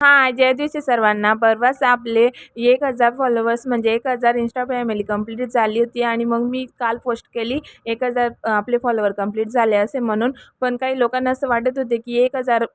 हां, जय जोशी सर्वांना. परवाच आपले 1000 फॉलोवर्स म्हणजे 1000 इन्स्टा फॅमिली कंप्लीट झाली होती आणि मग मी काल पोस्ट केली 1000 आपले फॉलोवर कंप्लीट झाले असे म्हणून. पण काही लोकांना असं वाटत होते की 1000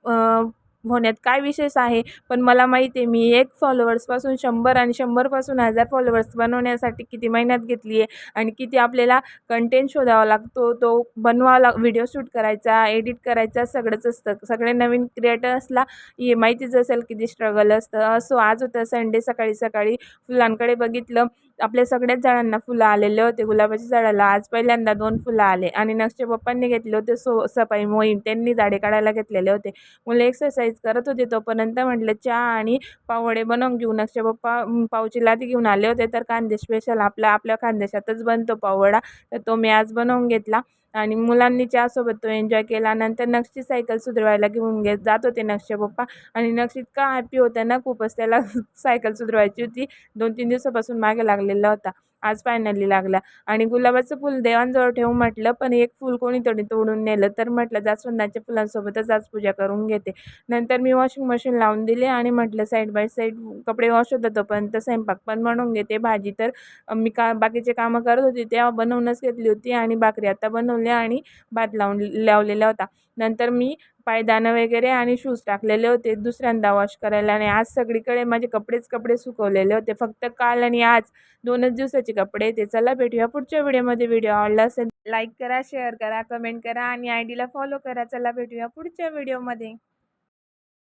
होण्यात काय विशेष आहे. पण मला माहिती आहे मी 1 फॉलोवर्सपासून 100 आणि 100 पासून 1000 फॉलोवर्स बनवण्यासाठी किती मेहनत घेतली आहे आणि किती आपल्याला कंटेंट शोधावा लागतो. तो बनवावा व्हिडिओ शूट करायचा, एडिट करायचा सगळंच असतं. सगळे नवीन क्रिएटर्सला हे माहितीच असेल किती स्ट्रगल असतं. असो आज होतं संडे सकाळी फुलांकडे बघितलं. आपल्या सगळ्याच झाडांना फुलं आलेले होते. गुलाबाच्या झाडाला आज पहिल्यांदा 2 फुलं आले आणि नक्षच्या पप्पांनी घेतले होते सफाई मोहीम. त्यांनी झाडे काढायला घेतलेले होते. मुलं एक्सरसाइज करत होते तोपर्यंत म्हटलं चहा आणि पाववडे बनवून घेऊ. नक्षचे पप्पा पावची लादी घेऊन आले होते. तर कांदे स्पेशल आपल्या खानदेशातच बनतो पाववडा. तर तो मी आज बनवून घेतला आणि मुलांनी चहासोबत तो एन्जॉय केला. नंतर नक्षची सायकल सुधरवायला घेऊन जात होते नक्षचे पप्पा आणि नक्ष इतका हॅपी होता ना खूपच. त्याला सायकल सुधरवायची होती. 2-3 दिवसापासून मागे लागलेला होता. आज फायनली लागला आणि गुलाबाचं फुल देवांजवळ ठेवू म्हटलं, पण एक फुल कोणीतरी तोडून नेलं. तर म्हटलं जास्वंदाच्या फुलांसोबतच आज पूजा करून घेते. नंतर मी वॉशिंग मशीन लावून दिली आणि म्हटलं साईड बाय साईड कपडे वॉश होतात तोपर्यंत स्वयंपाक पण बनवून घेते. भाजी तर मी बाकीचे कामं करत होती तेव्हा बनवूनच घेतली होती आणि भाकरी आता बनवल्या आणि भात लावलेला होता. नंतर मी पायदानं वगैरे आणि शूज टाकलेले होते दुसऱ्यांदा वॉश करायला आणि आज सगळीकडे माझे कपडे सुकवलेले होते. फक्त काल आणि आज 2च दिवसाचे कपडे ते. चला भेटूया पुढच्या व्हिडिओमध्ये. व्हिडिओ आवडला असेल लाईक करा, शेअर करा, कमेंट करा आणि आयडीला फॉलो करा. चला भेटूया पुढच्या व्हिडिओमध्ये.